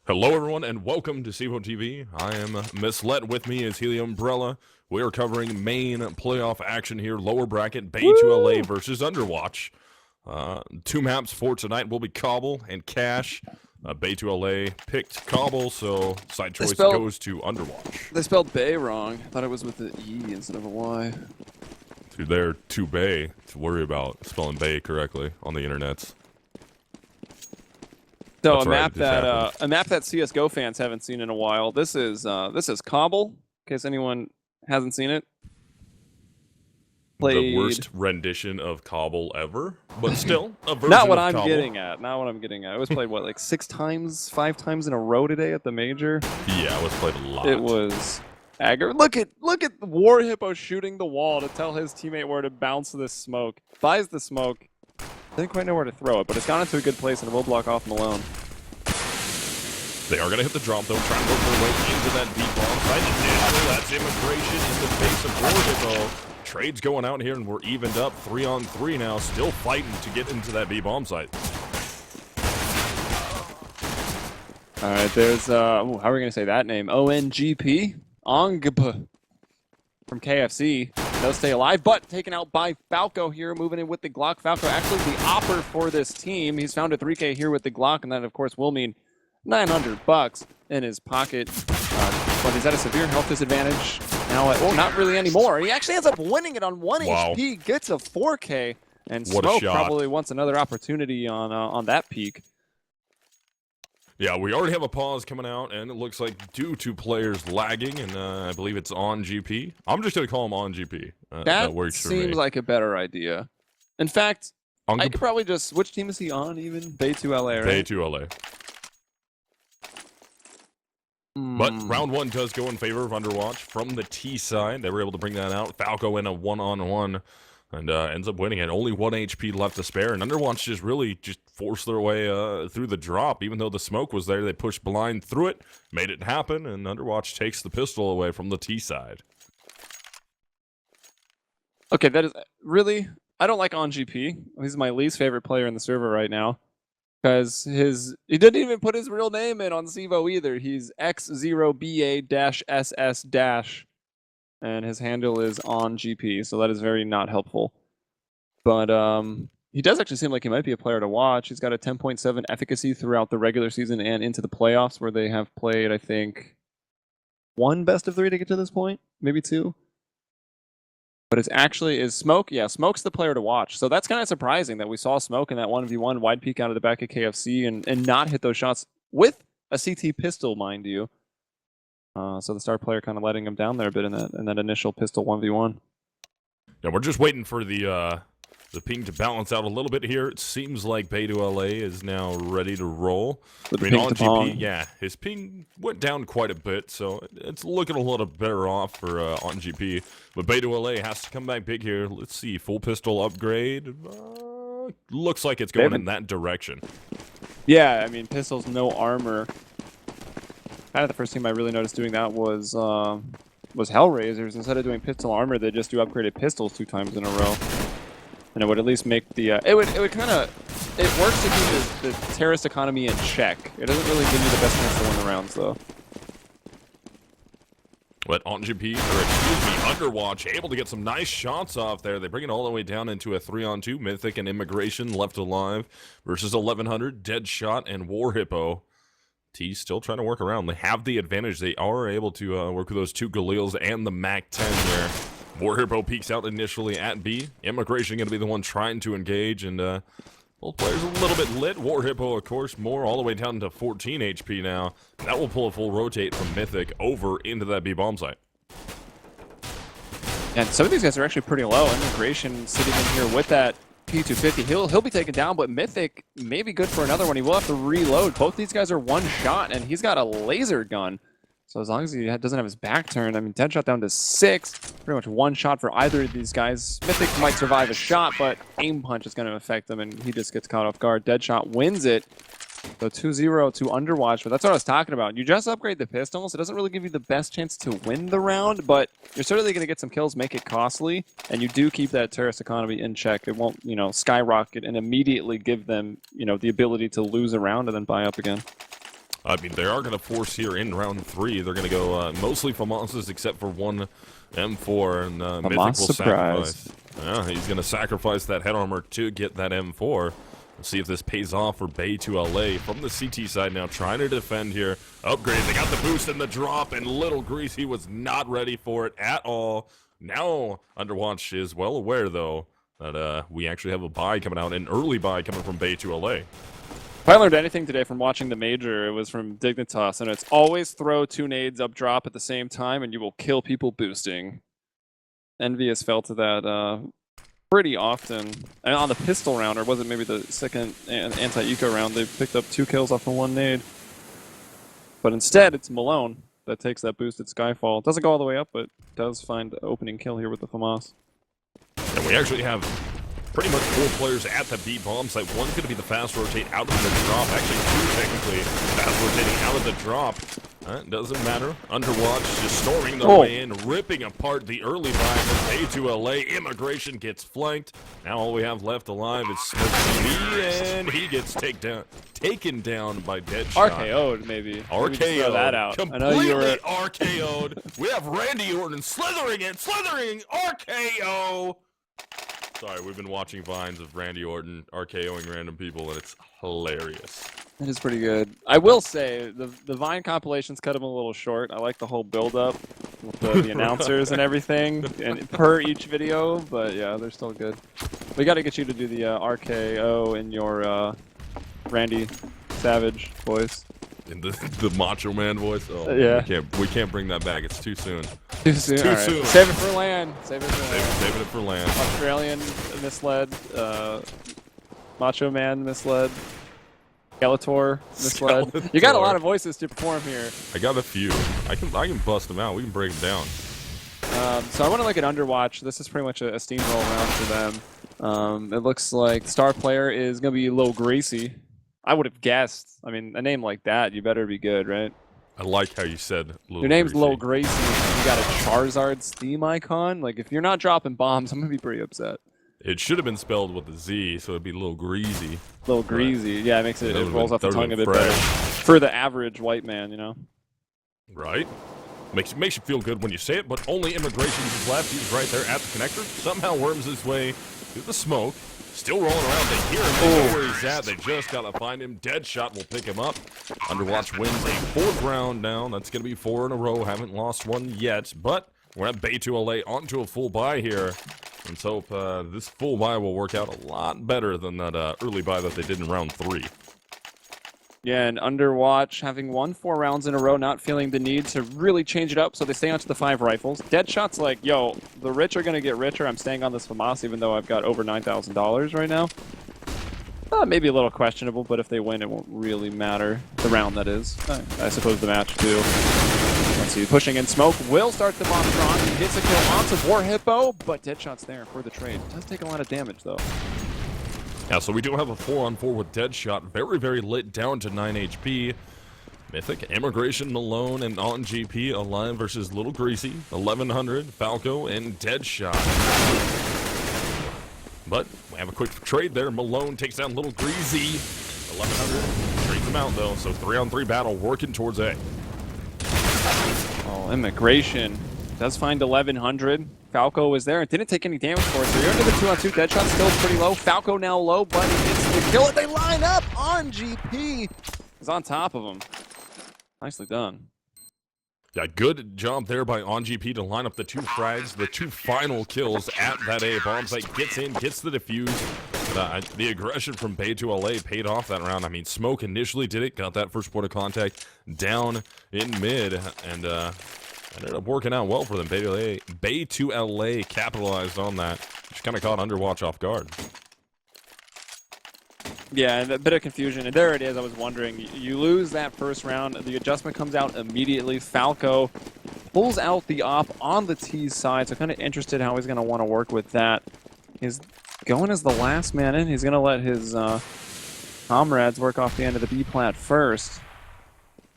Hello, everyone, and welcome to CEVO TV. I am Misled. With me is Helium Umbrella. We are covering main playoff action here, lower bracket, Bay2LA versus Underwatch. Two maps for tonight will be Cobble and Cash. Bay2LA picked Cobble, so side choice goes to Underwatch. They spelled Bay wrong. I thought it was with the E instead of a Y. Dude, they're too Bay to worry about spelling Bay correctly on the internets. So That's a map right, that CS:GO fans haven't seen in a while. This is Cobble, in case anyone hasn't seen it. The worst rendition of Cobble ever, but still a version Not what of I'm Cobble. getting at. Not what I'm getting at. It was played what, like 5 times in a row today at the major. Yeah, it was played a lot. It was aggro. Look at War Hippo shooting the wall to tell his teammate where to bounce this smoke. Buys the smoke. Didn't quite know where to throw it, but it's gone into a good place and it will block off Malone. They are going to hit the drop, though, trying to work their way into that deep bomb site. Initially, that's immigration in the face of War Hippo. Trades going out here, and we're evened up 3-on-3 now, still fighting to get into that B bomb site. All right, there's how are we going to say that name? ONGP? ONGP from KFC. They'll stay alive, but taken out by Falco here, moving in with the Glock. Falco actually the opper for this team. He's found a 3K here with the Glock, and that, of course, will mean $900 in his pocket. But he's at a severe health disadvantage now. Well, not really anymore. He actually ends up winning it on 1 HP, gets a 4K, and Smoke probably wants another opportunity on that peak. Yeah, we already have a pause coming out, and it looks like due to players lagging, and I believe it's on GP. I'm just going to call him on GP. That works for me. Seems like a better idea. In fact, I could probably just... Which team is he on even? Bay2LA, right? Bay2LA. But round one does go in favor of Underwatch from the T side. They were able to bring that out. Falco in a 1-on-1 and ends up winning it. Only 1 HP left to spare, and Underwatch just really forced their way through the drop. Even though the smoke was there, they pushed blind through it, made it happen, and Underwatch takes the pistol away from the T side. Okay, that is really... I don't like OnGP. He's my least favorite player in the server right now. Because he didn't even put his real name in on CEVO either. He's X0BA-SS- and his handle is on GP, so that is very not helpful. But he does actually seem like he might be a player to watch. He's got a 10.7 efficacy throughout the regular season and into the playoffs, where they have played, I think, 1 best of 3 to get to this point, maybe 2. But it's actually, is Smoke? Yeah, Smoke's the player to watch. So that's kind of surprising that we saw Smoke in that 1v1 wide peek out of the back of KFC and not hit those shots with a CT pistol, mind you. So the star player kind of letting him down there a bit in that initial pistol 1v1. Yeah, we're just waiting for the ping to balance out a little bit here. It seems like Bay2LA is now ready to roll. With I mean, on GP, yeah, his ping went down quite a bit, so it's looking a little better off for on GP. But Bay2LA has to come back big here. Let's see, full pistol upgrade. Looks like it's going in that direction. Yeah, I mean, pistols, no armor. Kind of the first team I really noticed doing that was Hellraisers. Instead of doing pistol armor, they just do upgraded pistols 2 times in a row. And it would at least make the it would kind of, it works to keep the terrorist economy in check. It doesn't really give you the best chance to win the rounds though. But on GP, or excuse me, Underwatch able to get some nice shots off there. They bring it all the way down into a 3-on-2. Mythic and Immigration left alive versus 1100, Deadshot and War Hippo. T still trying to work around. They have the advantage. They are able to work with those 2 Galils and the MAC-10 there. War Hippo peeks out initially at B. Immigration going to be the one trying to engage, and both players a little bit lit. War Hippo, of course, more all the way down to 14 HP now. That will pull a full rotate from Mythic over into that B bomb site. And some of these guys are actually pretty low. Immigration sitting in here with that P250. He'll be taken down, but Mythic may be good for another one. He will have to reload. Both these guys are 1 shot, and he's got a laser gun. So as long as he doesn't have his back turned, I mean, Deadshot down to 6. Pretty much 1 shot for either of these guys. Mythic might survive a shot, but aim punch is going to affect him, and he just gets caught off guard. Deadshot wins it. So 2-0 to Underwatch, but that's what I was talking about. You just upgrade the pistols. It doesn't really give you the best chance to win the round, but you're certainly going to get some kills, make it costly, and you do keep that terrorist economy in check. It won't, skyrocket and immediately give them, the ability to lose a round and then buy up again. I mean, they are going to force here in round 3. They're going to go mostly FAMASs except for one M4, and Mythic will sacrifice. Yeah, he's going to sacrifice that head armor to get that M4. We'll see if this pays off for Bay2LA from the CT side now, trying to defend here. Upgrade, they got the boost and the drop, and Little Greasy was not ready for it at all. Now, Underwatch is well aware, though, that we actually have a buy coming out, an early buy coming from Bay2LA. If I learned anything today from watching the Major, it was from Dignitas, and it's always throw 2 nades up drop at the same time, and you will kill people boosting. Envy has fell to that pretty often. And on the pistol round, or was it maybe the second anti-eco round, they picked up 2 kills off of 1 nade. But instead, it's Malone that takes that boosted Skyfall. Doesn't go all the way up, but does find the opening kill here with the FAMAS. And we actually have pretty much 4 players at the B bomb site. One's going to be the fast rotate out of the drop. Actually, 2 technically fast rotating out of the drop. Doesn't matter. Underwatch just storming their way in, ripping apart the early buy from Bay2LA. Immigration gets flanked. Now all we have left alive is Smoke TV, and he gets taken down by Deadshot. RKO'd, maybe. RKO'd. Throw that out. Completely I know you were RKO'd. We have Randy Orton slithering RKO. Sorry, we've been watching vines of Randy Orton RKOing random people, and it's hilarious. It is pretty good. I will say, the Vine compilations cut him a little short. I like the whole build-up with the announcers and everything, and per each video, but yeah, they're still good. We got to get you to do the RKO in your Randy Savage voice. In the Macho Man voice? Oh, yeah. We can't bring that back. It's too soon. Too soon. Too soon. Save it for land. Save it for land. Saving it for land. Australian Misled. Macho Man Misled. Skeletor Misled. You got a lot of voices to perform here. I got a few. I can bust them out. We can break them down. So I want to look at Underwatch. This is pretty much a steamroll round for them. It looks like the star player is going to be Lil Gracie. I would have guessed. I mean, a name like that, you better be good, right? I like how you said Lil Your name's Gracie. Lil Gracie. You got a Charizard Steam icon. Like, if you're not dropping bombs, I'm going to be pretty upset. It should have been spelled with a Z, so it'd be Lil Greasy. Lil Greasy. Yeah, it makes it rolls off the tongue a bit fresh. better. For the average white man, you know? Right? Makes you feel good when you say it, but only Immigration is left. He's right there at the connector. Somehow worms his way through the smoke. Still rolling around. They hear him. They know where he's at. They just got to find him. Deadshot will pick him up. Underwatch wins a 4th round now. That's going to be 4 in a row. Haven't lost one yet, but we're at Bay2LA onto a full buy here. Let's hope this full buy will work out a lot better than that early buy that they did in round 3. Yeah, and Underwatch having won 4 rounds in a row, not feeling the need to really change it up, so they stay onto the 5 rifles. Deadshot's like, yo, the rich are going to get richer. I'm staying on this FAMAS even though I've got over $9,000 right now. Maybe a little questionable, but if they win, it won't really matter. The round, that is. I suppose the match, too. Let's see, pushing in smoke. Will start the bomb strong. He gets a kill onto War Hippo, but Deadshot's there for the trade. Does take a lot of damage, though. Yeah, so we do have a 4-on-4 with Deadshot. Very, very lit, down to 9 HP. Mythic, Immigration, Malone, and on GP alive versus Little Greasy, 1100, Falco, and Deadshot. But we have a quick trade there. Malone takes down Little Greasy, 1100. Trades him out, though, so 3-on-3 battle working towards A. Oh, Immigration does find 1100. Falco was there and didn't take any damage for it, so you're into the 2-on-2. Deadshot still pretty low. Falco now low, but he gets the kill. They line up on GP. He's on top of him. Nicely done. Yeah, good job there by OnGP to line up the 2 frags, the 2 final kills at that A bomb site. Gets in, gets the defuse. The aggression from Bay2LA paid off that round. I mean, Smoke initially did it, got that first point of contact down in mid, and ended up working out well for them. Bay2LA capitalized on that. Just kind of caught Underwatch off guard. Yeah, and a bit of confusion. And there it is. I was wondering. You lose that first round. The adjustment comes out immediately. Falco pulls out the op on the T side. So kind of interested how he's going to want to work with that. He's going as the last man in. He's going to let his comrades work off the end of the B plat first.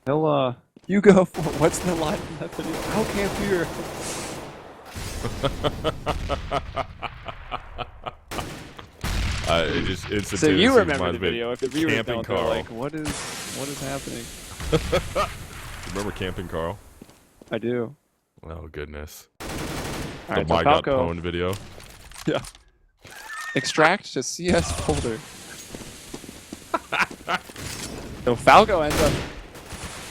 He'll you go for what's the line from that video? How can't fear? It's so you remember the video? If the viewers don't, they're like, what is happening? Remember Camping Carl? I do. Oh, goodness. All right, The so My Got Falco. Pwned video. Yeah. Extract to CS folder. So Falco ends up,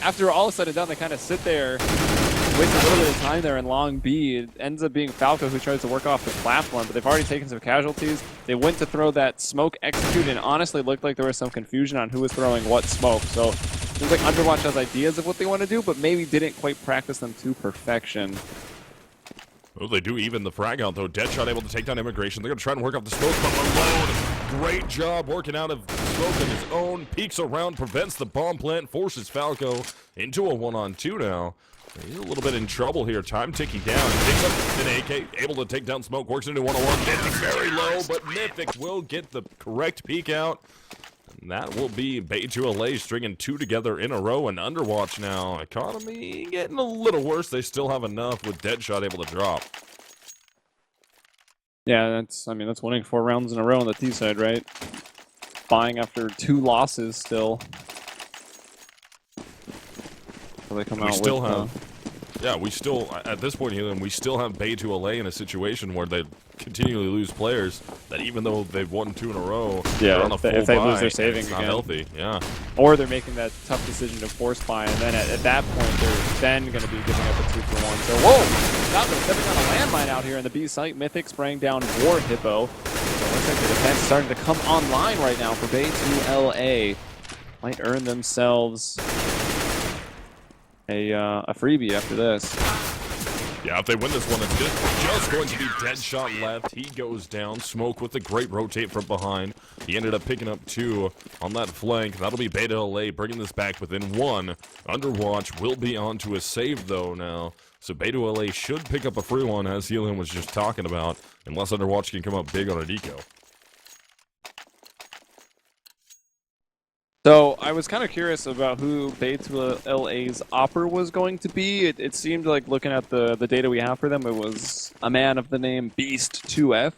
after all is said and done, they kind of sit there, waste a little bit of time there in long B. It ends up being Falco who tries to work off the platform, but they've already taken some casualties. They went to throw that smoke execute, and honestly looked like there was some confusion on who was throwing what smoke. So it seems like Underwatch has ideas of what they want to do, but maybe didn't quite practice them to perfection. Oh, they do even the frag out, though. Deadshot able to take down Immigration. They're going to try and work off the smoke, but Malone, great job working out of smoke on his own. Peeks around, prevents the bomb plant, forces Falco into a 1-on-2 now. He's a little bit in trouble here. Time ticking down. Picks up an AK, able to take down smoke, works into 1-on-1. Mythic very low, but Mythic will get the correct peek out. And that will be Bay2LA stringing 2 together in a row, and Underwatch now. Economy getting a little worse. They still have enough with Deadshot able to drop. Yeah, that's winning 4 rounds in a row on the T side, right? Buying after 2 losses still. So they come We out still with, have, yeah, we still, at this point, Helium, we still have Bay2LA in a situation where they continually lose players that even though they've won 2 in a row, Yeah, they're on a full if they buy, lose their and saving it's not again. healthy. Yeah. or they're making that tough decision to force buy, and then at that point they're then going to be giving up a 2-for-1. So whoa, Falco stepping on a landmine out here in the B site. Mythic spraying down War Hippo. So it looks like the defense is starting to come online right now for Bay2LA. Might earn themselves a freebie after this. Yeah, if they win this one, it's just going to be Deadshot left. He goes down. Smoke with a great rotate from behind. He ended up picking up 2 on that flank. That'll be Bay2LA bringing this back within 1. Underwatch will be on to a save, though, now. So Bay2LA should pick up a free one, as Helium was just talking about, unless Underwatch can come up big on a deco. So I was kind of curious about who Bay2LA's opper was going to be. It seemed like, looking at the data we have for them, it was a man of the name Beast2F.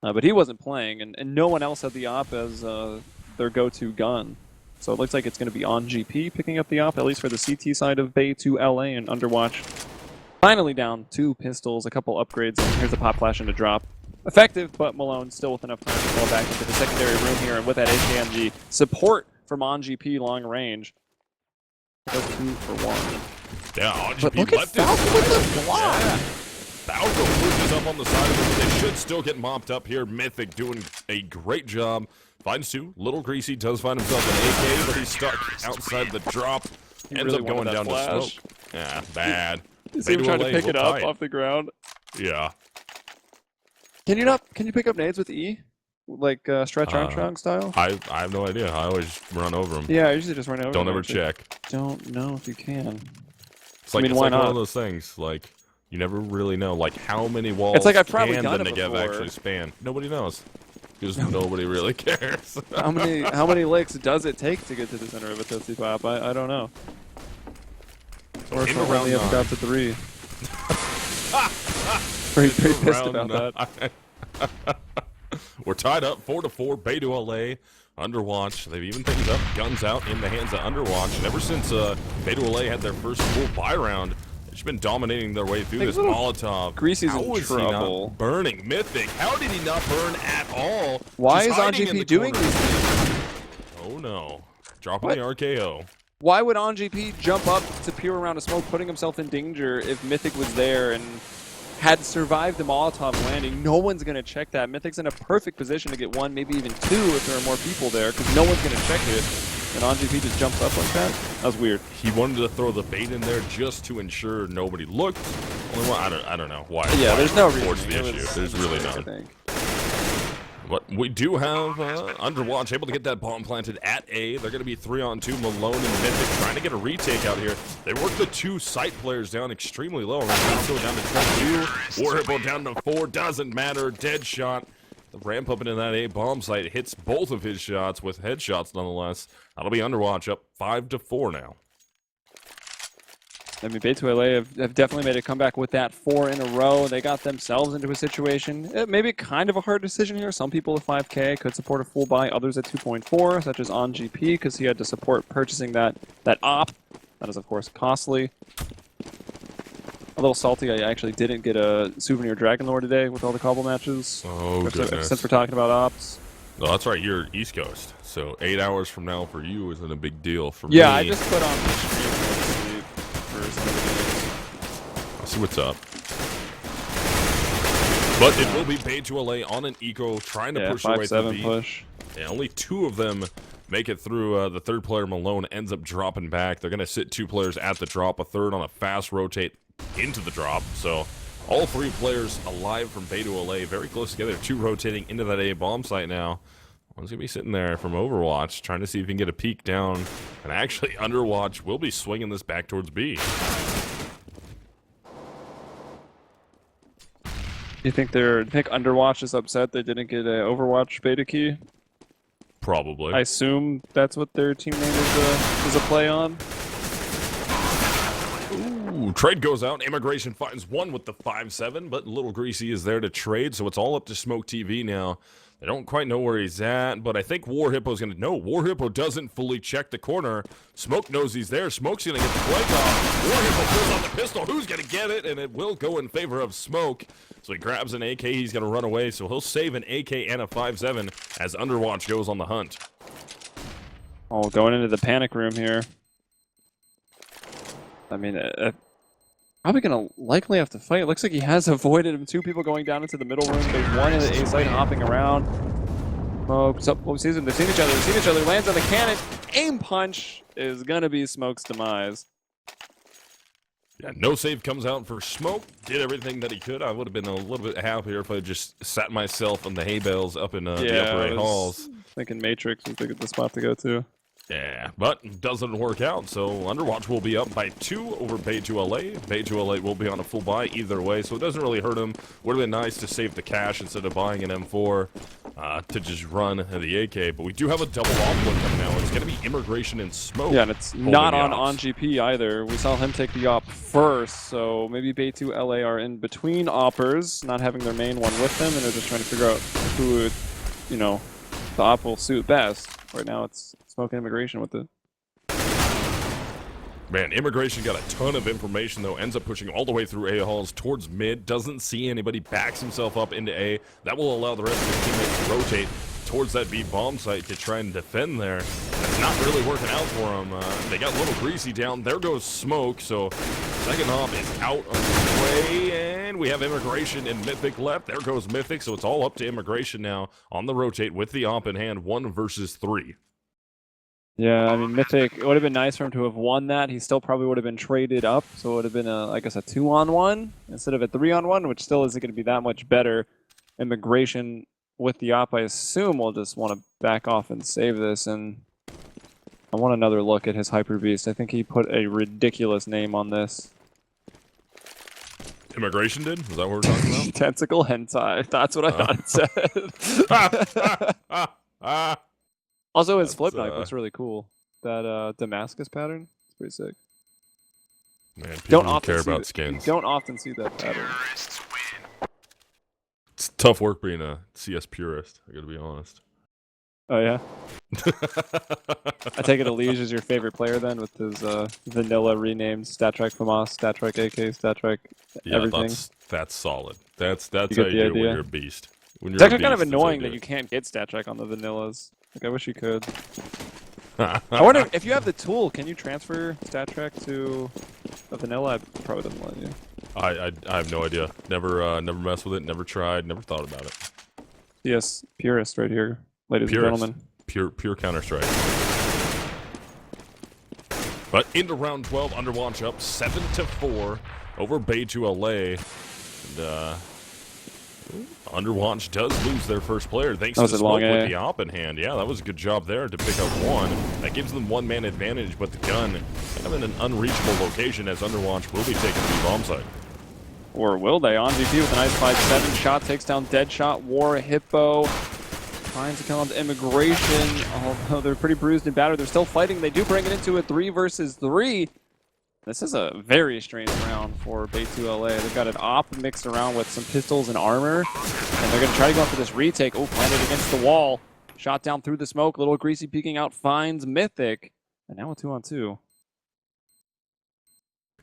But he wasn't playing, and no one else had the op as their go-to gun. So it looks like it's going to be on GP picking up the op, at least for the CT side of Bay2LA, and Underwatch finally down 2 pistols, a couple upgrades, and here's a pop flash into drop. Effective, but Malone still with enough time to fall back into the secondary room here, and with that AKMG support from on GP long range. That's 2-for-1. Yeah, on But GP look at left Falco his with the block. Yeah. Falco pushes up on the side of it, but they should still get mopped up here. Mythic doing a great job. Finds 2. Little Greasy does find himself an AK, but he's stuck outside the drop. He Ends really up going wanted down that to flash. smoke. Yeah, bad. You see him trying to Bay2LA pick it hold up tight. off the ground. Yeah. Can you pick up nades with E? Like Stretch Armstrong style? I have no idea. I always run over them. Yeah, I usually just run over Don't them, ever actually. check. Don't know if you can. It's like, I mean, it's why like one not? of those things. Like, you never really know. Like, how many walls It's like I've probably can done the it Negev before. actually span? Nobody knows. Because nobody really cares. How many licks does it take to get to the center of a Tootsie Pop? I don't know. Or if in I round only ever 9. got to 3. Pretty pissed Round about that. 9. We're tied up 4-4. Bay2LA, Underwatch. They've even things up. Guns out in the hands of Underwatch. And ever since Bay2LA had their first full buy round, they've just been dominating their way through Hey, this little Molotov. Greasy's How in is he trouble. not burning? Mythic, how did he not burn at all? Why Just is hiding in OnGP the doing corner. these things? Oh no. Dropping What? the RKO. Why would OnGP jump up to peer around a smoke, putting himself in danger if Mythic was there and had survived the Molotov landing? No one's going to check that. Mythic's in a perfect position to get 1, maybe even 2 if there are more people there, because no one's going to check it. And OnGP just jumps up like that? That was weird. He wanted to throw the bait in there just to ensure nobody looked. Only one, I don't know why. Yeah, why there's no force reason. the issue. There's really I none. think. But we do have Underwatch able to get that bomb planted at A. They're going to be 3-on-2. Malone and Mythic trying to get a retake out here. They work the 2 site players down extremely low. Still down to 22. War Hippo down to 4. Doesn't matter. Dead shot. The ramp up into that A bomb site hits both of his shots with headshots nonetheless. That'll be Underwatch up 5-4 now. I mean, Bay2LA have definitely made a comeback with that 4 in a row. They got themselves into a situation. Maybe kind of a hard decision here. Some people at 5K could support a full buy, others at 2.4, such as OnGP, because he had to support purchasing that op. That is, of course, costly. A little salty, I actually didn't get a Souvenir Dragon Lore today with all the cobble matches. Oh, goodness. Since we're talking about ops. No, that's right. You're East Coast, so 8 hours from now for you isn't a big deal. For me, Yeah, I just put on the stream for some of the games. I'll see what's up. But it will be Bay2LA on an eco, trying to push away through the push. Yeah, only 2 of them make it through. The third player, Malone, ends up dropping back. They're going to sit 2 players at the drop, a third on a fast rotate into the drop. So all 3 players alive from Bay2LA, very close together. 2 rotating into that A bomb site now. One's going to be sitting there from Overwatch, trying to see if he can get a peek down. And actually, Underwatch will be swinging this back towards B. You think Underwatch is upset they didn't get an Overwatch beta key? Probably. I assume that's what their team name is a play on. Ooh, trade goes out. Immigration finds one with the 5-7, but Little Greasy is there to trade, so it's all up to Smoke TV now. They don't quite know where he's at, but I think War Hippo's going to know. War Hippo doesn't fully check the corner. Smoke knows he's there. Smoke's going to get the flank off. War Hippo pulls out the pistol. Who's going to get it? And it will go in favor of Smoke. So he grabs an AK. He's going to run away, so he'll save an AK and a 5-7 as Underwatch goes on the hunt. Oh, going into the panic room here. I mean, probably going to likely have to fight. It looks like he has avoided him. 2 people going down into the middle room. There's one in the A site hopping around. Oh, they've seen each other. Lands on the cannon. Aim punch is going to be Smoke's demise. Yeah, no save comes out for Smoke. Did everything that he could. I would have been a little bit happier if I just sat myself on the hay bales up in the upper A halls. Thinking Matrix was the spot to go to. Yeah, but it doesn't work out, so Underwatch will be up by 2 over Bay2LA. Bay2LA will be on a full buy either way, so it doesn't really hurt him. Would have been nice to save the cash instead of buying an M4 to just run the AK, but we do have a double off one coming now. It's going to be Immigration and Smoke. Yeah, and it's not on GP either. We saw him take the op first, so maybe Bay2LA are in between oppers, not having their main one with them, and they're just trying to figure out who, the op will suit best. Right now it's Smoke and Immigration with it. Man, Immigration got a ton of information, though. Ends up pushing all the way through A halls towards mid. Doesn't see anybody. Backs himself up into A. That will allow the rest of his teammates to rotate towards that B bomb site to try and defend there. That's not really working out for them. They got Little Greasy down. There goes Smoke. So second op is out of the way. And we have Immigration and Mythic left. There goes Mythic. So it's all up to Immigration now on the rotate with the op in hand. 1 versus 3. Yeah, I mean, Mythic, it would have been nice for him to have won that. He still probably would have been traded up, so it would have been, I guess, a 2-on-1 instead of a 3-on-1, which still isn't going to be that much better. Immigration with the op, I assume, will just want to back off and save this, and I want another look at his Hyper Beast. I think he put a ridiculous name on this. Immigration did? Is that what we're talking about? Tentacle Hentai. That's what I thought it said. Also, his flip knife looks really cool. That Damascus pattern, it's pretty sick. Man, people don't care about You skins. don't often see that pattern. It's tough work being a CS purist, I gotta be honest. Oh, yeah? I take it Elige is your favorite player then, with his vanilla renamed StatTrack FAMAS, StatTrack AK, StatTrack everything. Yeah, that's solid. That's how you do it when you're a beast. It's actually kind of annoying that you can't get StatTrack on the vanillas. Like, I wish you could. I wonder if you have the tool, can you transfer StatTrack to a vanilla? I probably doesn't let you. I have no idea. Never messed with it. Never tried. Never thought about it. Yes, purist right here, ladies and gentlemen. Pure Counter-Strike. But into round 12, Underwatch up 7-4 over Bay2LA, and Underwatch does lose their first player thanks to Smoke with the op in hand. Yeah, that was a good job there to pick up one. That gives them 1-man advantage, but the gun kind of in an unreachable location as Underwatch will be taking the bomb site. Or will they? On VP with a nice 5-7 shot, takes down Deadshot. War Hippo finds to kill on Immigration, although they're pretty bruised and battered. They're still fighting. They do bring it into a 3 versus 3. This is a very strange round for Bay2LA. They've got an op mixed around with some pistols and armor, and they're going to try to go for this retake. Oh, planted against the wall. Shot down through the smoke. Little Greasy peeking out, finds Mythic. And now a 2-on-2.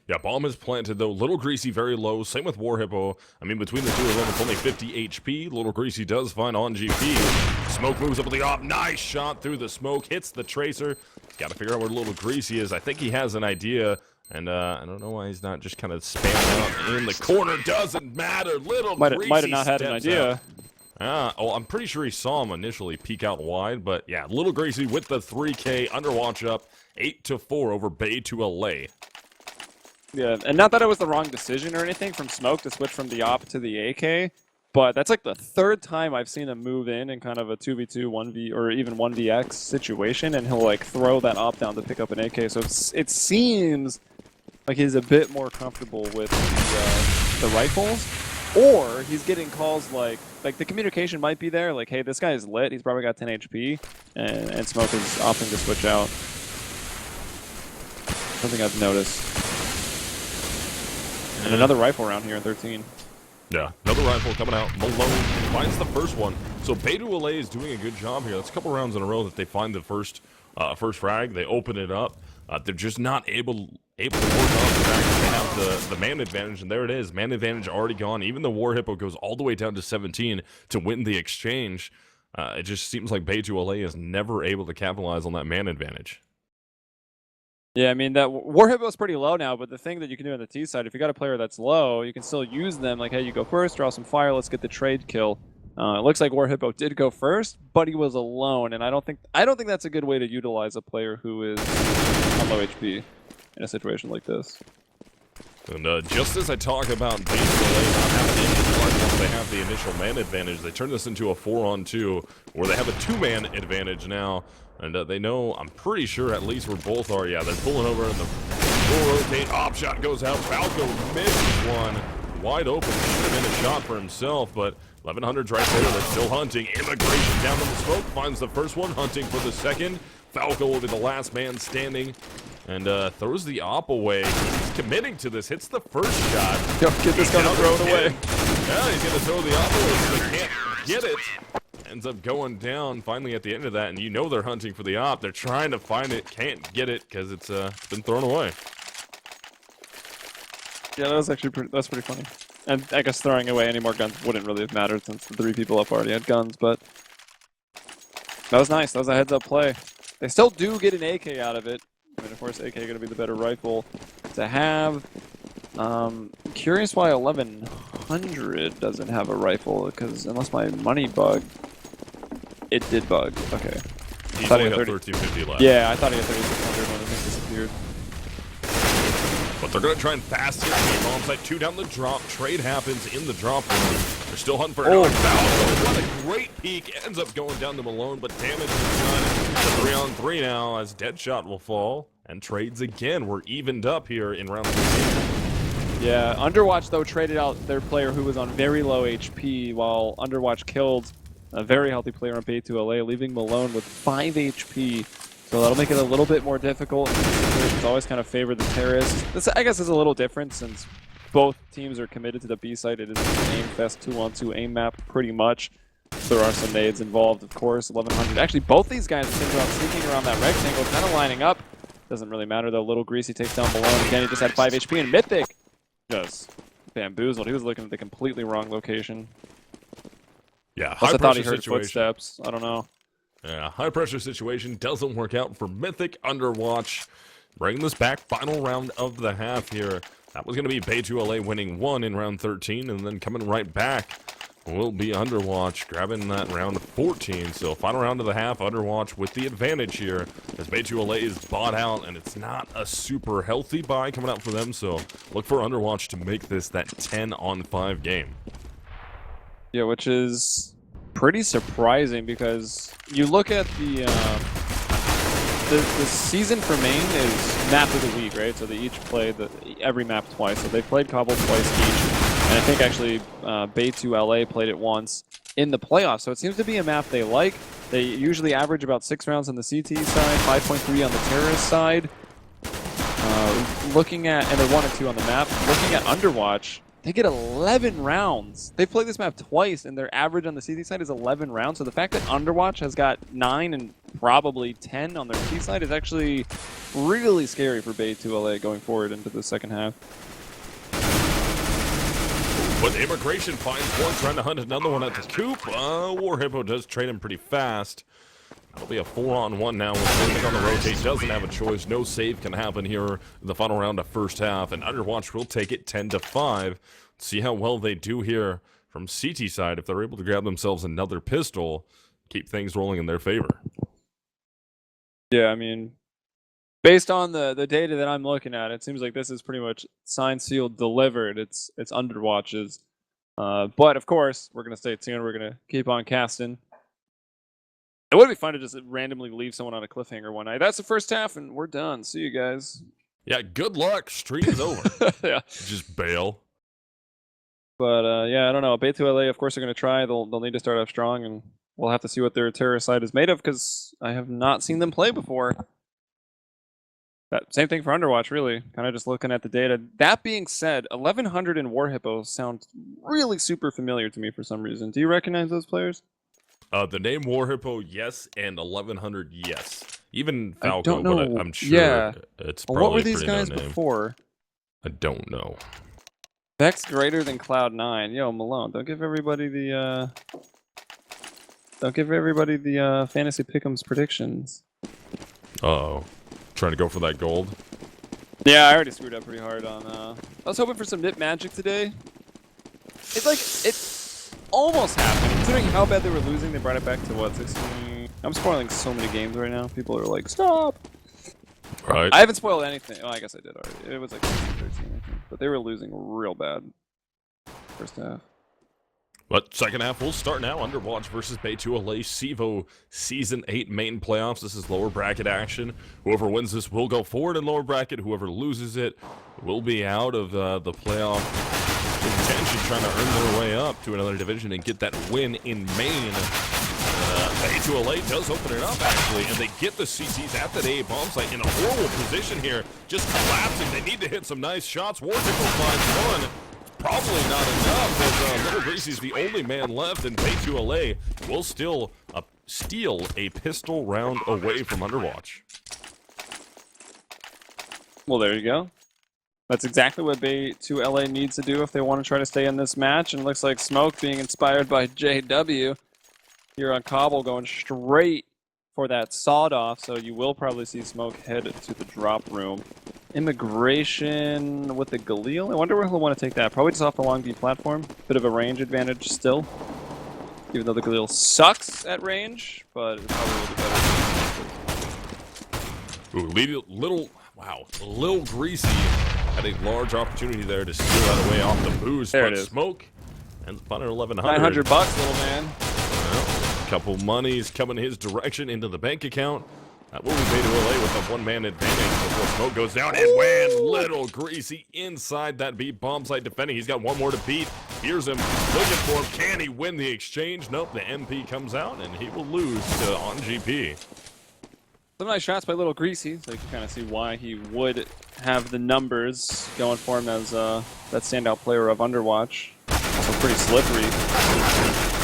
Yeah, bomb is planted, though. Little Greasy very low. Same with War Hippo. I mean, between the two of them, it's only 50 HP. Little Greasy does find on GP. Smoke moves up with the op. Nice shot through the smoke. Hits the Tracer. He's got to figure out where Little Greasy is. I think he has an idea. And I don't know why he's not just kind of spamming out in the corner. Doesn't matter. Little Greasy might have not had an idea. Oh, I'm pretty sure he saw him initially peek out wide. But yeah, Little Greasy with the 3K. Underwatch up 8-4 over Bay2LA. Yeah, and not that it was the wrong decision or anything from Smoke to switch from the op to the AK, but that's like the third time I've seen him move in kind of a 2v2, 1v, or even 1vx situation, and he'll like throw that op down to pick up an AK. So it seems like he's a bit more comfortable with the rifles, or he's getting calls like the communication might be there, like, hey, this guy is lit, he's probably got 10 HP, and Smoke is opting to switch out. Something I've noticed. And another rifle round here in 13. Yeah, another rifle coming out. Malone finds the first one. So Bay2LA is doing a good job here. That's a couple rounds in a row that they find the first frag. They open it up. They're just not able to work on the fact that they have the man advantage, and there it is. Man advantage already gone. Even the War Hippo goes all the way down to 17 to win the exchange. It just seems like Bay2LA is never able to capitalize on that man advantage. Yeah, I mean, that War Hippo is pretty low now, but the thing that you can do on the T side, if you got a player that's low, you can still use them. Like, hey, you go first, draw some fire, let's get the trade kill. It looks like War Hippo did go first, but he was alone, and I don't think that's a good way to utilize a player who is on low HP in a situation like this. And just as I talk about Bay2LA not having any blood once they have the initial man advantage, they turn this into a 4-on-2, where they have a 2-man advantage now. And they know, I'm pretty sure at least where both are. Yeah, they're pulling over and the full rotate. Op shot goes out. Falco misses one. Wide open. Should have been a shot for himself, but 1100's right there. They're still hunting. Immigration down in the smoke. Finds the first one. Hunting for the second. Falco will be the last man standing. And throws the op away. He's committing to this. Hits the first shot. Yo, get this gun and throw it away. Yeah, he's going to throw the op away so they can't get it. Ends up going down finally at the end of that, and you know they're hunting for the op. They're trying to find it, can't get it because it's been thrown away. Yeah, that was actually that's pretty funny. And I guess throwing away any more guns wouldn't really have mattered since the 3 people up already had guns, but that was nice. That was a heads-up play. They still do get an AK out of it. I mean, of course, AK going to be the better rifle to have. Curious why 1100 doesn't have a rifle, because unless my money bugged, it did bug. Okay. He's only got 1350 left. Yeah, I thought he had 3600 when it disappeared. But they're going to try and fast hit the bomb site. 2 down the drop. Trade happens in the drop room. They're still hunting for another foul. What a great peek. Ends up going down to Malone, but damage is done. It's a 3-on-3 now as Deadshot will fall. And trades again. We're evened up here in round 3. Yeah, Underwatch, though, traded out their player who was on very low HP, while Underwatch killed a very healthy player on Bay2LA, leaving Malone with 5 HP. So that'll make it a little bit more difficult. It's always kind of favored the terrorists. This, I guess, is a little different since both teams are committed to the B site. It is an aim-fest 2-on-2 aim map, pretty much. There are some nades involved, of course. 1100. Actually, both these guys think about sneaking around that rectangle, kind of lining up. Doesn't really matter, though. Little Greasy takes down Malone. Again, he just had 5 HP, and Mythic just bamboozled. He was looking at the completely wrong location. Yeah, Plus, I thought he heard footsteps. I don't know. Yeah, high pressure situation doesn't work out for Mythic. Underwatch bringing this back. Final round of the half here. That was going to be Bay2LA winning 1 in round 13, and then coming right back will be Underwatch grabbing that round 14. So final round of the half, Underwatch with the advantage here as Bay2LA is bought out, and it's not a super healthy buy coming out for them. So look for Underwatch to make this that 10-on-5 game. Yeah, which is pretty surprising because you look at the season for Maine is map of the week, right? So they each play every map twice. So they played Cobble twice each. And I think actually Bay2LA played it once in the playoffs. So it seems to be a map they like. They usually average about 6 rounds on the CT side, 5.3 on the terrorist side. Looking at, and they're 1 and 2 on the map. Looking at Underwatch, They get 11 rounds. They've played this map twice, and their average on the CT side is 11 rounds. So the fact that Underwatch has got 9 and probably 10 on their T side is actually really scary for Bay2LA going forward into the second half. But Immigration finds one, trying to hunt another one at the coop. War Hippo does trade him pretty fast. It'll be a 4-on-1 now with Mythic on the rotate. Doesn't have a choice. No save can happen here in the final round of first half. And Underwatch will take it 10-5. See how well they do here from CT side. If they're able to grab themselves another pistol, keep things rolling in their favor. Yeah, I mean, based on the data that I'm looking at, it seems like this is pretty much signed, sealed, delivered. It's Underwatch's. But of course, we're going to stay tuned. We're going to keep on casting. It would be fun to just randomly leave someone on a cliffhanger one night. That's the first half, and we're done. See you guys. Yeah, good luck. Stream is over. Yeah. Just bail. But yeah, I don't know. Bay2LA, of course, are going to try. They'll need to start off strong, and we'll have to see what their terror side is made of, because I have not seen them play before. That same thing for Underwatch, really. Kind of just looking at the data. That being said, 1100 and War Hippo sound really super familiar to me for some reason. Do you recognize those players? The name War Hippo, yes, and 1100, yes. Even I Falco, don't know. but I'm sure Yeah. it's Well, probably what were a these pretty guys known name. before? I don't know. Vex greater than Cloud9. Yo, Malone, don't give everybody the fantasy pick'ems predictions. Uh-oh. Trying to go for that gold. Yeah, I already screwed up pretty hard on I was hoping for some Nip Magic today. It's like it's almost happened. Considering how bad they were losing, they brought it back to what, 16? I'm spoiling so many games right now. People are like, stop! Right. I haven't spoiled anything. Oh, I guess I did already. It was like 16, 13, I think. But they were losing real bad first half. But second half will start now. Underwatch versus Bay2LA CEVO Season 8 main playoffs. This is lower bracket action. Whoever wins this will go forward in lower bracket. Whoever loses it will be out of the playoff contention, trying to earn their way up to another division and get that win in main. Bay2LA does open it up, actually, and they get the CCs at that A bomb site in a horrible position here, just collapsing. They need to hit some nice shots. War Hippo finds one. Probably not enough, as Little Greasy's the only man left, and Bay2LA will still steal a pistol round away from Underwatch. Well, there you go. That's exactly what Bay2LA needs to do if they want to try to stay in this match. And it looks like Smoke, being inspired by JW, here on Cobble, going straight for that sawed-off. So you will probably see Smoke head to the drop room. Immigration with the Galil. I wonder where he'll want to take that. Probably just off the long B platform. Bit of a range advantage still. Even though the Galil sucks at range, but it's probably a little bit better. Ooh, Little Greasy had a large opportunity there to steal that away off the boost. There but it is. Smoke ends up on 1100. 900 bucks, little man. Couple monies coming his direction into the bank account. That will be Bay2LA with a one-man advantage before Smoke goes down. And when Little Greasy inside that B bomb site defending, he's got one more to beat. Here's him looking for him. Can he win the exchange? Nope, the MP comes out and he will lose to on GP. Some nice shots by Little Greasy, so you can kind of see why he would have the numbers going for him as that standout player of Underwatch. Also pretty slippery,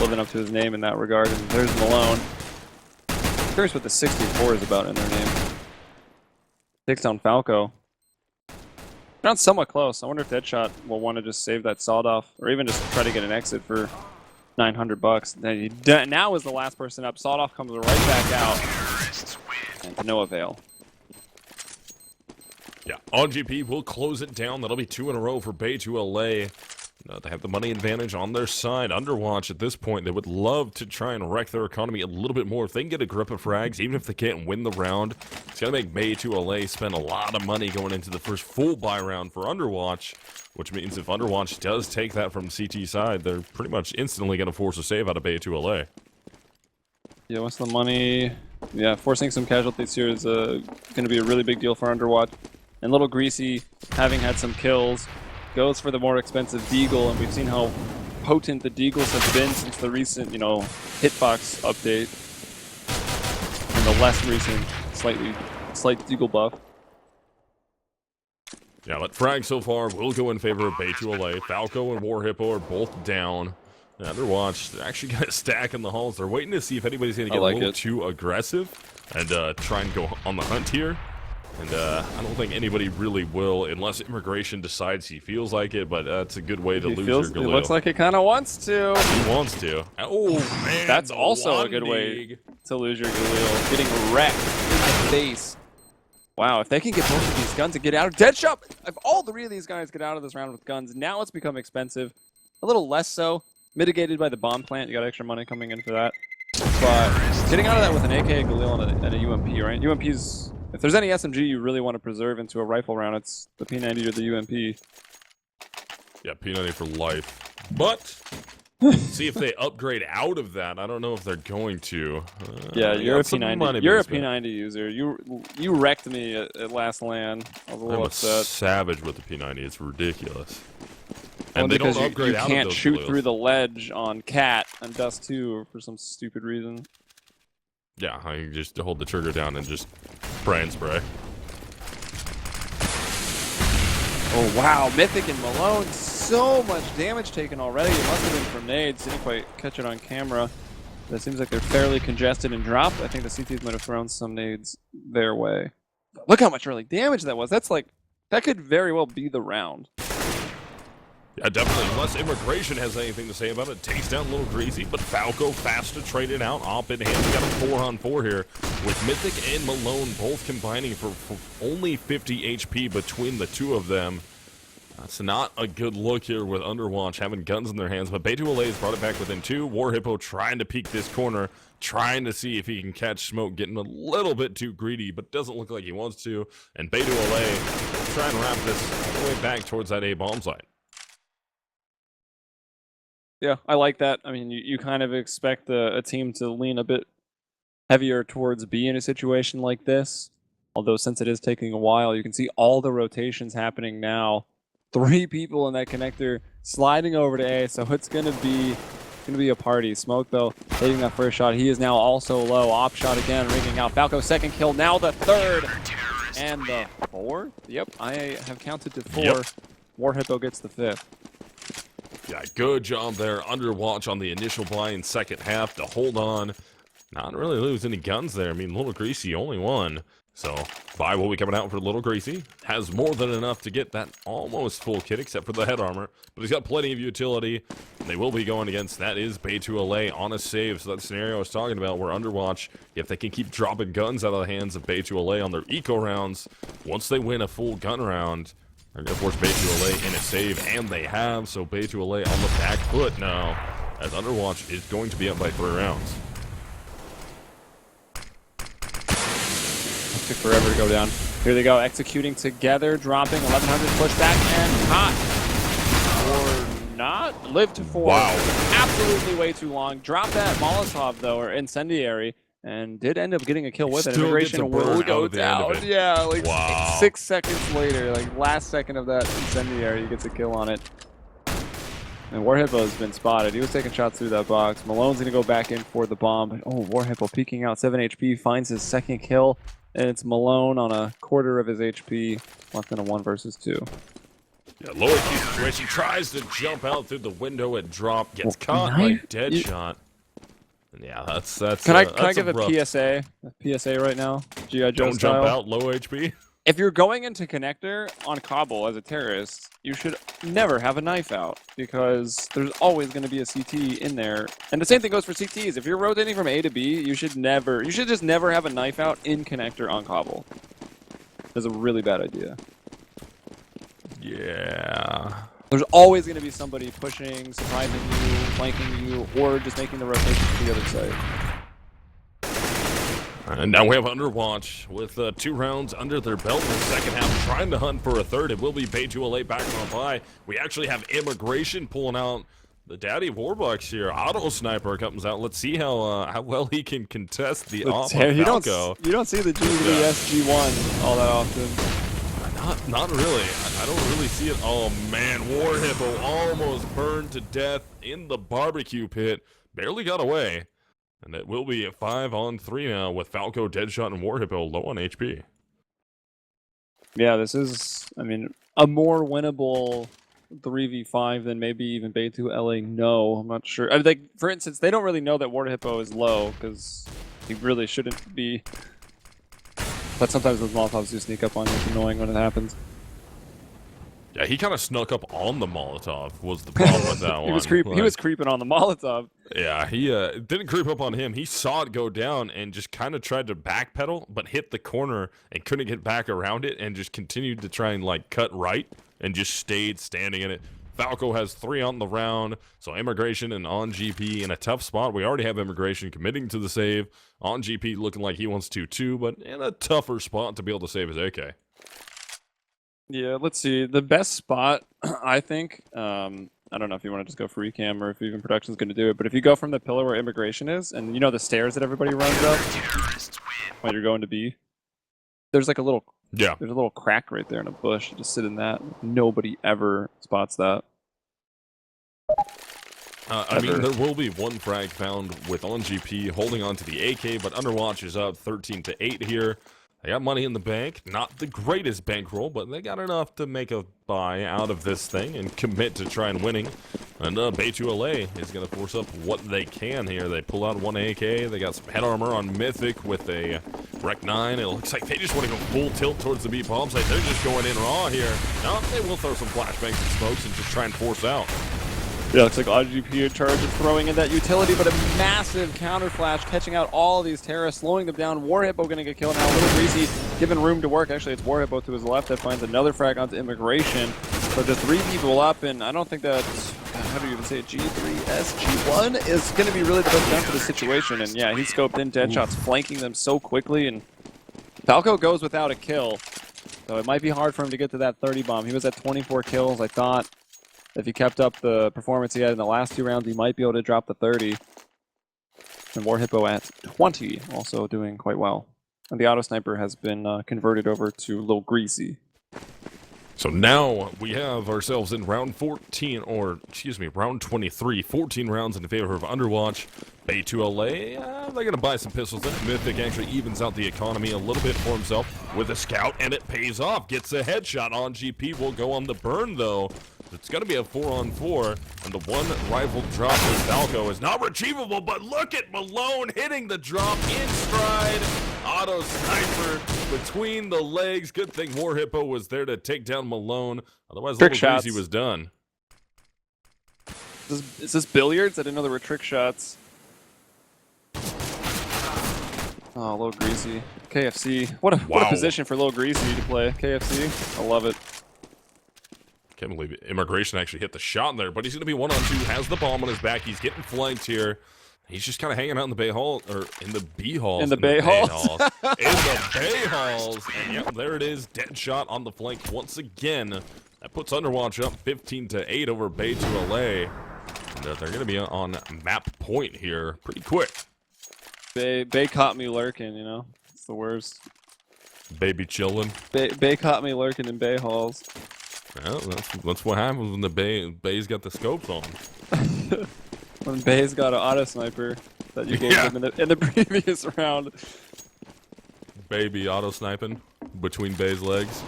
living up to his name in that regard. And there's Malone. Curious what the 64 is about in their name. Takes down Falco. Not somewhat close. I wonder if Deadshot will want to just save that sawed off, or even just try to get an exit for 900 bucks. Now is the last person up. Sawed off comes right back out. And to no avail. Yeah, on GP will close it down. That'll be 2 in a row for Bay2LA. They have the money advantage on their side. Underwatch, at this point, they would love to try and wreck their economy a little bit more. If they can get a grip of frags, even if they can't win the round, it's going to make Bay2LA spend a lot of money going into the first full buy round for Underwatch, which means if Underwatch does take that from CT side, they're pretty much instantly going to force a save out of Bay2LA. Yeah, what's the money? Yeah, forcing some casualties here is going to be a really big deal for Underwatch. And Little Greasy, having had some kills, goes for the more expensive Deagle, and we've seen how potent the Deagles have been since the recent, hitbox update. And the less recent, slight Deagle buff. Yeah, but frag so far will go in favor of Bay2LA. Falco and War Hippo are both down. Underwatch, they're actually going to stack in the halls. They're waiting to see if anybody's going to get a little too aggressive and try and go on the hunt here. And I don't think anybody really will unless Immigration decides he feels like it, but that's a good way to lose your Galil. It looks like he kind of wants to. He wants to. Oh, man. That's also a good way to lose your Galil. Getting wrecked in the face. Wow, if they can get both of these guns and get out of Deadshot, if all three of these guys get out of this round with guns, now it's become expensive. A little less so. Mitigated by the bomb plant. You got extra money coming in for that. But getting out of that with an AK, a Galil, and a UMP, right? UMP's... If there's any SMG you really want to preserve into a rifle round, it's the P90 or the UMP. Yeah, P90 for life. But, see if they upgrade out of that. I don't know if they're going to. Yeah, you're a P90. You're a P90 user. You wrecked me at last LAN. I was a little upset. Savage with the P90. It's ridiculous. And they don't upgrade out of those. You can't shoot through the ledge on Cat and Dust 2 for some stupid reason. Yeah, I just hold the trigger down and just spray and spray. Oh wow, Mythic and Malone, so much damage taken already. It must have been from nades. Didn't quite catch it on camera. But it seems like they're fairly congested and dropped. I think the CTs might have thrown some nades their way. Look how much early damage that was. That's like, that could very well be the round. Yeah, definitely. Unless Immigration has anything to say about it. Takes down a little greasy, but Falco fast to trade it out. Op in hand. We got a 4-on-4 here with Mythic and Malone both combining for only 50 HP between the two of them. That's not a good look here with Underwatch having guns in their hands, but Bay2LA has brought it back within 2. War Hippo trying to peek this corner, trying to see if he can catch Smoke, getting a little bit too greedy, but doesn't look like he wants to. And Bay2LA will try and wrap this all the way back towards that A bomb site. Yeah, I like that. I mean, you kind of expect a team to lean a bit heavier towards B in a situation like this. Although since it is taking a while, you can see all the rotations happening now. 3 people in that connector sliding over to A, so it's gonna be a party. Smoke though, hitting that first shot. He is now also low. Op shot again, ringing out. Falco second kill, now the third and the 4th. Yep, I have counted to 4. Yep. War Hippo gets the 5th. Yeah, good job there. Underwatch on the initial buy in second half to hold on. Not really lose any guns there. I mean, Little Greasy only won. So, 5 will be coming out for Little Greasy. Has more than enough to get that almost full kit, except for the head armor. But he's got plenty of utility. And they will be going against, that is Bay2LA on a save. So that scenario I was talking about where Underwatch, if they can keep dropping guns out of the hands of Bay2LA on their eco rounds, once they win a full gun round, they're going to force Bay2LA in a save, and they have. So Bay2LA on the back foot now, as Underwatch is going to be up by 3 rounds. Took forever to go down. Here they go, executing together, dropping 1100 pushback and hot. Or not? Live to 4. Wow. Absolutely way too long. Drop that Molotov though, or incendiary, and did end up getting a kill with it. Immigration will go down. Yeah, like wow. 6 seconds later, like last second of that incendiary, he gets a kill on it. And War Hippo has been spotted. He was taking shots through that box. Malone's gonna go back in for the bomb. But, oh, War Hippo peeking out 7 HP, finds his second kill. And it's Malone on a quarter of his HP, left in a 1 versus 2. Yeah, low HP situation. Tries to jump out through the window at drop. Gets caught by Deadshot. Yeah, that's Can I give a PSA? A PSA right now? G.I. Joe Don't style. jump out, low HP. If you're going into connector on Kabul as a terrorist, you should never have a knife out because there's always going to be a CT in there. And the same thing goes for CTs. If you're rotating from A to B, you should just never have a knife out in connector on Kabul. That's a really bad idea. Yeah. There's always going to be somebody pushing, surprising you, flanking you, or just making the rotation to the other side. And now we have Underwatch with 2 rounds under their belt in the second half, trying to hunt for a third. It will be Bay2LA back on by. We actually have Immigration pulling out the Daddy Warbucks here. Auto Sniper comes out. Let's see how well he can contest the off Falco. You don't see the G1 all that often. Not really. I don't really see it. Oh man, War Hippo almost burned to death in the barbecue pit. Barely got away. And it will be a 5-on-3 now with Falco, Deadshot, and War Hippo low on HP. Yeah, this is, I mean, a more winnable 3v5 than maybe even Bay2LA. No, I'm not sure. I mean, like, for instance, they don't really know that War Hippo is low because he really shouldn't be. But sometimes those Molotovs do sneak up on you. It's annoying when it happens. Yeah, he kind of snuck up on the Molotov was the problem with that one. He was creeping on the Molotov. Yeah, he didn't creep up on him. He saw it go down and just kind of tried to backpedal, but hit the corner and couldn't get back around it and just continued to try and like cut right and just stayed standing in it. Falco has 3 on the round, so Immigration and On GP in a tough spot. We already have Immigration committing to the save. On GP looking like he wants to too, but in a tougher spot to be able to save his AK. Yeah, let's see. The best spot, I think, I don't know if you want to just go free cam or if even production's going to do it, but if you go from the pillar where Immigration is, and you know the stairs that everybody runs up when you're going to B, there's like a little there's a little crack right there in a bush. You just sit in that. Nobody ever spots that. I mean, there will be one frag found with On GP holding on to the AK, but Underwatch is up 13-8 here. They got money in the bank. Not the greatest bankroll, but they got enough to make a buy out of this thing and commit to try and winning. And Bay2LA is going to force up what they can here. They pull out one AK. They got some head armor on Mythic with a Rec 9. It looks like they just want to go full tilt towards the B bomb site. They're just going in raw here. No, they will throw some flashbangs and smokes and just try and force out. Yeah, looks like OGP in charge of throwing in that utility, but a massive counter flash catching out all of these terrorists, slowing them down. War Hippo going to get killed now. A little greasy, given room to work. Actually, it's War Hippo to his left that finds another frag onto Immigration. So just 3 people up, and I don't think that, how do you even say it, G3S, G1 is going to be really the best gun for the situation. And yeah, he's scoped in, Deadshot's flanking them so quickly, and Falco goes without a kill. So it might be hard for him to get to that 30 bomb. He was at 24 kills, I thought. If he kept up the performance he had in the last 2 rounds, he might be able to drop the 30. And War Hippo at 20, also doing quite well. And the auto sniper has been converted over to Lil Greasy. So now we have ourselves in round 14, or excuse me, round 23. 14 rounds in favor of Underwatch. Bay2LA, they're going to buy some pistols. Then Mythic actually evens out the economy a little bit for himself with a scout, and it pays off. Gets a headshot. On GP will go on the burn, though. It's going to be a 4-on-4, and the one rifle drop with Falco is not retrievable, but look at Malone hitting the drop in stride. Auto sniper between the legs. Good thing War Hippo was there to take down Malone. Otherwise, Little Greasy was done. Is this billiards? I didn't know there were trick shots. Oh, Lil Greasy. KFC. What a position for Lil Greasy to play. KFC. I love it. Can't believe it. Immigration actually hit the shot there, but he's going to be 1-on-2, has the bomb on his back. He's getting flanked here. He's just kind of hanging out in the Bay Hall, or in the B Halls. In the Bay Halls. In the Bay Halls. And yep, there it is. Dead shot on the flank once again. That puts Underwatch up 15-8 over Bay2LA. And they're going to be on map point here pretty quick. Bay caught me lurking, you know? It's the worst. Baby chillin'. Bay caught me lurking in Bay Halls. Well, that's what happens when the Bay's got the scopes on. When Bay's got an auto sniper that you gave him in the previous round. Baby auto sniping between Bay's legs.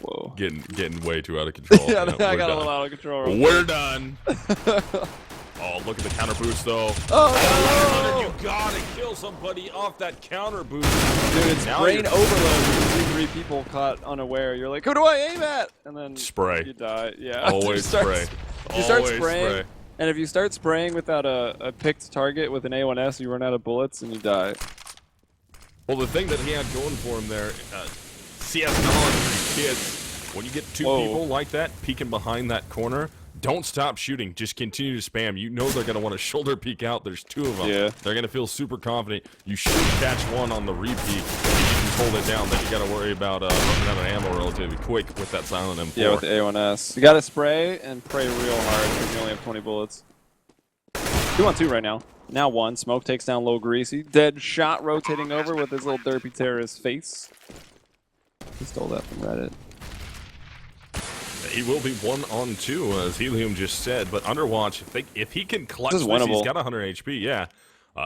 Whoa. Getting way too out of control. Yeah, I got a little out of control. We're done. Oh, look at the counter boost, though. Oh, no! You gotta kill somebody off that counter boost. Dude, it's brain overload. You see 3 people caught unaware. You're like, who do I aim at? And then spray. You die. Yeah. Always spray. You start spraying. And if you start spraying without a picked target with an A1S, you run out of bullets and you die. Well, the thing that he had going for him there, CS knowledge for kids, when you get 2 people like that peeking behind that corner, don't stop shooting. Just continue to spam. You know they're going to want to shoulder peek out. There's 2 of them. Yeah. They're going to feel super confident. You should catch one on the repeat. If you can hold it down, then you got to worry about running out of ammo relatively quick with that silent M4. Yeah, with the A1S. You got to spray and pray real hard because you only have 20 bullets. 2-on-2 right now. Now 1. Smoke takes down Lil Greasy. Dead shot rotating over with his little derpy terrorist face. He stole that from Reddit. He will be 1-on-2, as Helium just said. But Underwatch, if he can clutch this, he's got 100 HP. Yeah,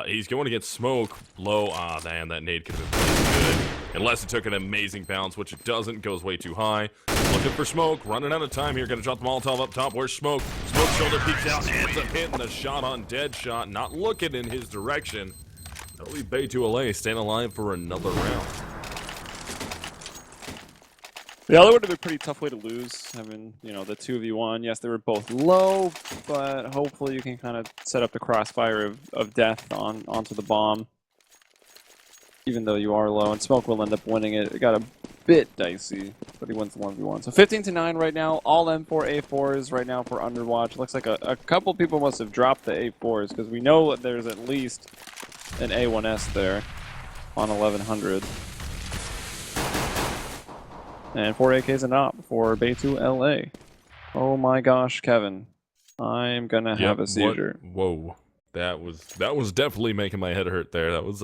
he's going to get smoke low. Ah, damn, that nade could have been pretty good. Unless it took an amazing bounce, which it doesn't. Goes way too high. Looking for Smoke. Running out of time here. Gonna drop the Molotov up top. Where's Smoke? Smoke shoulder peeks out. Ends up hitting the shot on Deadshot. Not looking in his direction. That'll be Bay2LA staying alive for another round. Yeah, that would have been a pretty tough way to lose. I mean, you know, the 2v1, yes, they were both low, but hopefully you can kind of set up the crossfire of death onto the bomb. Even though you are low, and Smoke will end up winning it. It got a bit dicey, but he wins the 1v1. So 15-9 right now, all M4 A4s right now for Underwatch. Looks like a couple people must have dropped the A4s, because we know that there's at least an A1S there on 1100. And 4 AKs and up for Bay2LA. Oh my gosh, Kevin. I'm gonna have a seizure. Whoa. That was definitely making my head hurt there. That was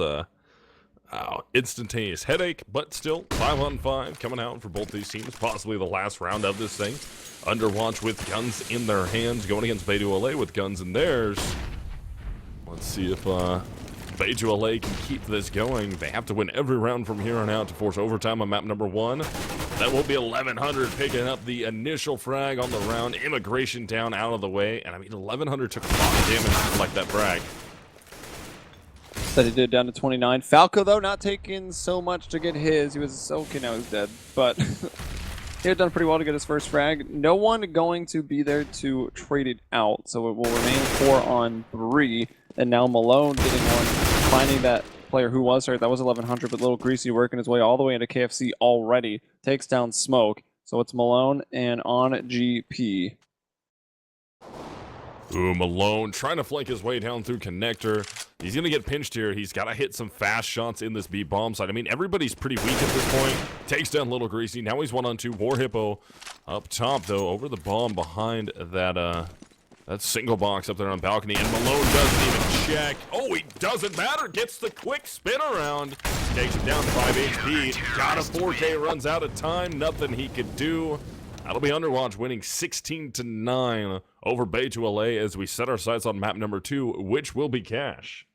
instantaneous headache, but still 5-on-5 coming out for both these teams. Possibly the last round of this thing. Underwatch with guns in their hands, going against Bay2LA with guns in theirs. Let's see if Bay2LA can keep this going. They have to win every round from here on out to force overtime on map number 1. That will be 1100 picking up the initial frag on the round. Immigration down out of the way. And I mean, 1100 took a lot of damage to collect that frag. That he did down to 29. Falco, though, not taking so much to get his. He was okay, now he's dead. But he had done pretty well to get his first frag. No one going to be there to trade it out. So it will remain 4-on-3. And now Malone getting one, finding that player who was hurt. That was 1100, but Little Greasy working his way all the way into KFC already. Takes down Smoke. So it's Malone and on GP. Ooh, Malone trying to flank his way down through Connector. He's going to get pinched here. He's got to hit some fast shots in this B bomb side. I mean, everybody's pretty weak at this point. Takes down Little Greasy. Now he's 1-on-2. War Hippo up top, though, over the bomb behind that single box up there on balcony. And Malone doesn't even check. Oh, he doesn't matter. Gets the quick spin around. Takes him down 5 HP. Got a 4K, runs out of time. Nothing he could do. That'll be Underwatch winning 16-9 over Bay2LA as we set our sights on map number 2, which will be Cash.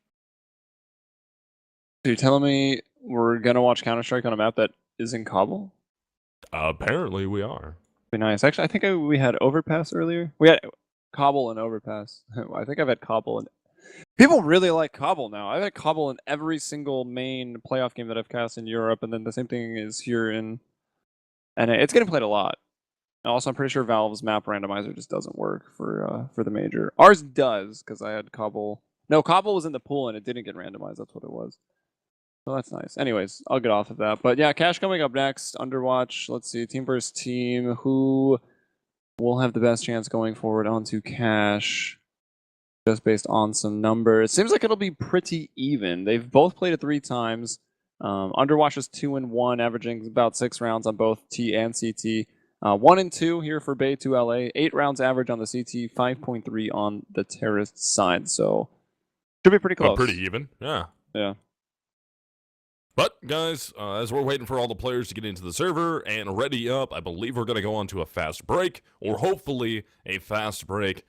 So you're telling me we're going to watch Counter-Strike on a map that is in Kabul? Apparently we are. Be nice. Actually, I think we had Overpass earlier. We had Kabul and Overpass. I think I've had Kabul and... People really like Kabul now. I've had Kabul in every single main playoff game that I've cast in Europe, and then the same thing is here in... And it's getting played a lot. Also, I'm pretty sure Valve's map randomizer just doesn't work for the major. Ours does, because I had Kabul. No, Kabul was in the pool and it didn't get randomized. That's what it was. So that's nice. Anyways, I'll get off of that. But yeah, Cash coming up next. Underwatch. Let's see. Team versus team. Who will have the best chance going forward onto Cash? Just based on some numbers. Seems like it'll be pretty even. They've both played it 3 times. Underwatch is 2-1, averaging about 6 rounds on both T and CT. 1-2 here for Bay2LA. 8 rounds average on the CT, 5.3 on the terrorist side. So should be pretty close. Pretty even, yeah. Yeah. But guys, as we're waiting for all the players to get into the server and ready up, I believe we're going to go on to a fast break, or hopefully a fast break.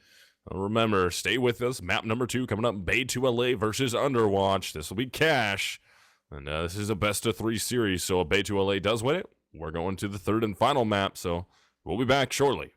Remember, stay with us. Map number 2 coming up, Bay2LA versus Underwatch. This will be Cash. And this is a best-of-3 series, so if Bay2LA does win it, we're going to the 3rd and final map, so we'll be back shortly.